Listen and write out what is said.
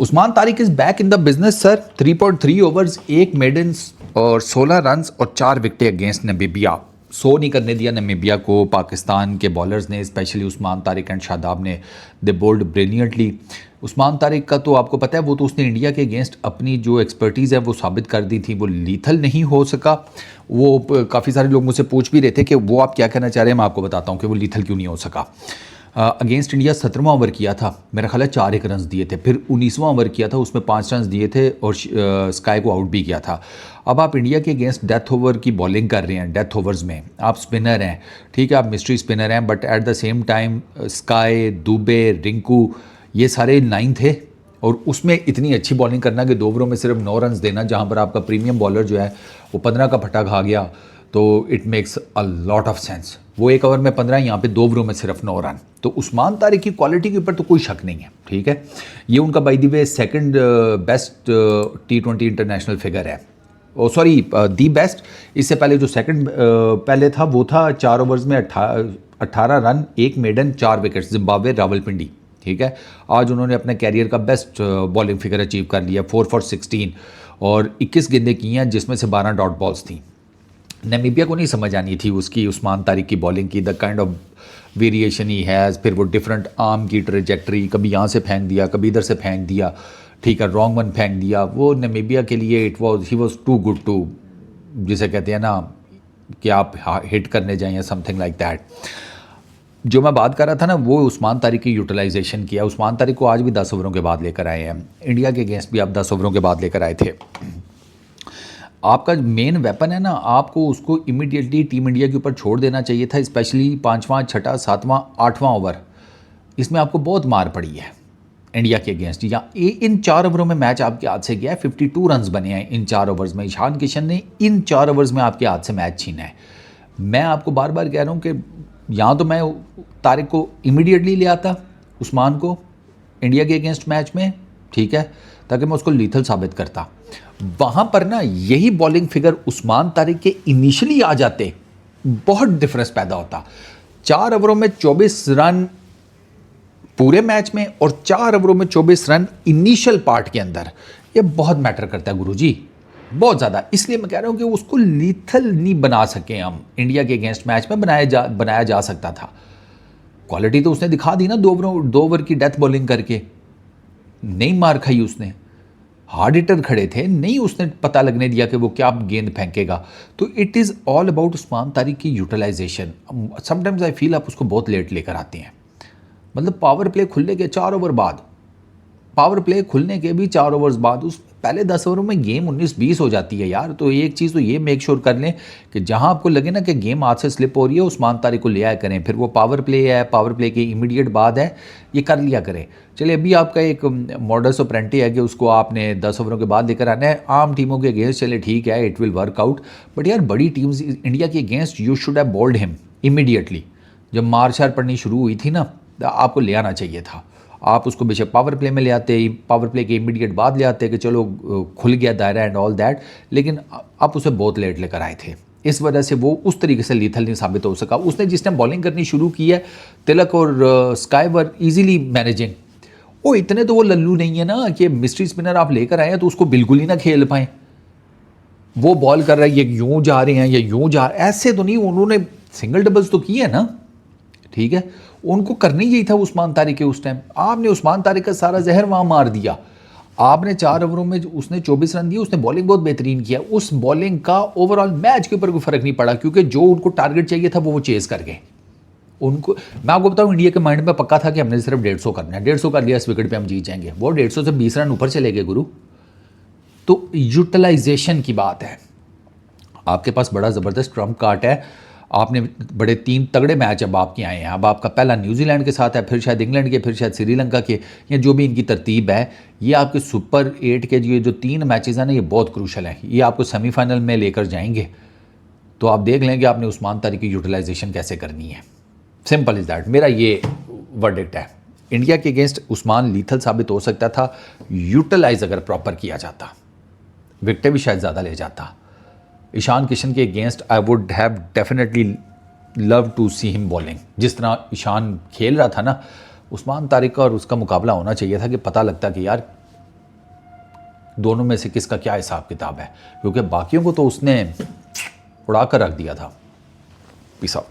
Usman Tariq is back in the business sir. 3.3 overs, 1 maiden और 16 runs और 4 विकेटें against Namibia. सो नहीं करने दिया नमीबिया को पाकिस्तान के बॉलर्स ने, स्पेशली उस्मान तारिक एंड शादाब ने। दे बोल्ड ब्रिलियंटली। उस्मान तारिक का तो आपको पता है, वो तो उसने इंडिया के अगेंस्ट अपनी जो एक्सपर्टीज़ है वो साबित कर दी थी। वो लीथल नहीं हो सका। वो काफ़ी सारे लोग मुझसे पूछ भी रहे थे कि वो आप क्या कहना चाह रहे हैं। मैं आपको बताता हूँ कि वो लीथल क्यों नहीं हो सका। अगेंस्ट इंडिया 17वां ओवर किया था, मेरा ख्याल है 4 एक रन दिए थे। फिर 19वां ओवर किया था, उसमें 5 रन दिए थे और स्काई को आउट भी किया था। अब आप इंडिया के अगेंस्ट डेथ ओवर की बॉलिंग कर रहे हैं। डेथ ओवर्स में आप स्पिनर हैं, ठीक है, आप मिस्ट्री स्पिनर हैं, but at the same time sky, Dubey, Rinku, ये सारे 9 थे। और उसमें इतनी अच्छी बॉलिंग करना कि 2 ओवरों में सिर्फ 9 रन देना, जहाँ पर आपका प्रीमियम बॉलर जो है वो 15 का फटा खा गया, तो it makes a lot of sense. वो 1 ओवर में 15, यहाँ पे 2 ओवरों में सिर्फ 9 रन। तो उस्मान तारिक की क्वालिटी के ऊपर तो कोई शक नहीं है, ठीक है। ये उनका by the way second best T20 international figure है। ओ सॉरी, दी बेस्ट। इससे पहले जो सेकंड पहले था वो था 4 ओवर्स में 18 run, 1 maiden, 4 wicket, Zimbabwe Rawalpindi, ठीक है। आज उन्होंने अपने कैरियर का बेस्ट बॉलिंग फिगर अचीव कर लिया, 4 for 16 और 21 गेंदें की हैं, जिसमें से 12 डॉट बॉल्स थी। नमीबिया को नहीं समझ आनी थी उसकी उस्मान तारिक की बॉलिंग की, the kind of variation he has. फिर वो डिफरेंट आर्म की ट्रेजेक्ट्री, कभी यहाँ से फेंक दिया, कभी इधर से फेंक दिया, ठीक है, रॉन्ग वन फेंक दिया। वो नमीबिया के लिए ही वॉज टू गुड टू, जिसे कहते हैं ना कि आप हिट करने जाएं या समथिंग लाइक दैट। जो मैं बात कर रहा था ना, वो उस्मान तारिक की यूटिलाइजेशन किया। उस्मान तारिक को आज भी 10 ओवरों के बाद लेकर आए हैं। इंडिया के अगेंस्ट भी आप 10 ओवरों के बाद लेकर आए थे। आपका मेन वेपन है ना, आपको उसको इमीडिएटली टीम इंडिया के ऊपर छोड़ देना चाहिए था, स्पेशली 5वां, 6वां, 7वां, 8वां ओवर। इसमें आपको बहुत मार पड़ी है इंडिया के अगेंस्ट। या इन 4 ओवरों में मैच आपके हाथ से गया है। 52 रन्स बने हैं इन 4 ओवर्स में। ईशान किशन ने इन 4 ओवर्स में आपके हाथ से मैच छीना है। मैं आपको बार बार कह रहा हूँ कि यहाँ तो मैं तारिक को इमीडिएटली ले आता, उस्मान को इंडिया के अगेंस्ट मैच में, ठीक है, ताकि मैं उसको लीथल साबित करता। वहाँ पर ना यही बॉलिंग फिगर उस्मान तारिक के इनिशियली आ जाते, बहुत डिफरेंस पैदा होता। 4 ओवरों में 24 रन पूरे मैच में और 4 ओवरों में 24 रन इनिशियल पार्ट के अंदर, ये बहुत मैटर करता है गुरुजी, बहुत ज़्यादा। इसलिए मैं कह रहा हूँ कि उसको लीथल नहीं बना सके हम। इंडिया के अगेंस्ट मैच में बनाया जा सकता था। क्वालिटी तो उसने दिखा दी ना, 2 ओवर की डेथ बॉलिंग करके। नहीं मार खाई उसने, हार्ड हिटर खड़े थे, नहीं उसने पता लगने दिया कि वो क्या गेंद फेंकेगा। तो it is all about Usman Tariq की यूटिलाइजेशन। समटाइम्स आई फील आप उसको बहुत लेट लेकर आते हैं। मतलब पावर प्ले खुलने के 4 ओवर बाद, पावर प्ले खुलने के भी 4 ओवर्स बाद, उस पहले 10 ओवरों में गेम 19-20 हो जाती है यार। तो एक चीज़ तो ये मेक श्योर कर लें कि जहां आपको लगे ना कि गेम हाथ से स्लिप हो रही है, उस्मान तारिक को ले आया करें। फिर वो पावर प्ले है, पावर प्ले के इमीडिएट बाद है, ये कर लिया करें। चलिए, अभी आपका एक मॉडस ऑपरेंटी है कि उसको आपने 10 ओवरों के बाद लेकर आना है। आम टीमों के अगेंस्ट चले ठीक है, it will work out, but यार बड़ी टीम्स इंडिया के against you should have bowled him immediately. जब मार शार पड़नी शुरू हुई थी ना, आपको ले आना चाहिए था। आप उसको बेशक पावर प्ले में ले आते, पावर प्ले के इमीडिएट बाद ले आते कि चलो खुल गया दायरा एंड ऑल दैट, लेकिन आप उसे बहुत लेट लेकर आए थे। इस वजह से वो उस तरीके से लीथल नहीं साबित हो सका। उसने जिस टाइम बॉलिंग करनी शुरू की है, तिलक और स्काई वर ईजिली मैनेजिंग। वो इतने तो वो लल्लू नहीं है ना कि मिस्ट्री स्पिनर आप लेकर आए हैं तो उसको बिल्कुल ही ना खेल पाएँ। वो बॉल कर रहा है, ये यूँ जा रहे हैं, ये यूँ जा रहे हैं, ऐसे तो नहीं। उन्होंने सिंगल डबल्स तो किए है ना, ठीक है, उनको करनी यही था उस्मान तारिक के उस टाइम। आपने उस्मान तारिक का सारा जहर वहाँ मार दिया। आपने 4 ओवरों में उसने 24 रन दिए, उसने बॉलिंग बहुत बेहतरीन किया। उस बॉलिंग का ओवरऑल मैच के ऊपर कोई फर्क नहीं पड़ा, क्योंकि जो उनको टारगेट चाहिए था वो चेज कर गए। उनको मैं आपको बताऊं, इंडिया के माइंड में पक्का था कि हमने सिर्फ 150 करना है, 150 कर लिया, इस विकेट पे हम जीत जाएंगे। वो 150 से 20 रन ऊपर चले गए गुरु। तो यूटिलाइजेशन की बात है। आपके पास बड़ा ज़बरदस्त ट्रम्प कार्ड है। आपने बड़े 3 तगड़े मैच अब आपके आए हैं। अब आपका पहला न्यूजीलैंड के साथ है, फिर शायद इंग्लैंड के, फिर शायद श्रीलंका के, या जो भी इनकी तरतीब है। ये आपके सुपर 8 के जो 3 मैचेस हैं ना, ये बहुत क्रूशल हैं। ये आपको सेमीफाइनल में लेकर जाएंगे। तो आप देख लें कि आपने उस्मान तारिक की यूटिलाइजेशन कैसे करनी है। Simple is that. मेरा ये वर्डिक्ट है। इंडिया के अगेंस्ट उस्मान लीथल साबित हो सकता था, यूटिलाइज अगर प्रॉपर किया जाता, विकेटें भी शायद ज़्यादा ले जाता। ईशान किशन के against I would have definitely love to see him bowling. जिस तरह ईशान खेल रहा था ना, उस्मान तारिक का और उसका मुकाबला होना चाहिए था कि पता लगता कि यार दोनों में से किसका क्या हिसाब किताब है, क्योंकि बाकियों को तो उसने उड़ा कर रख दिया था। Peace out.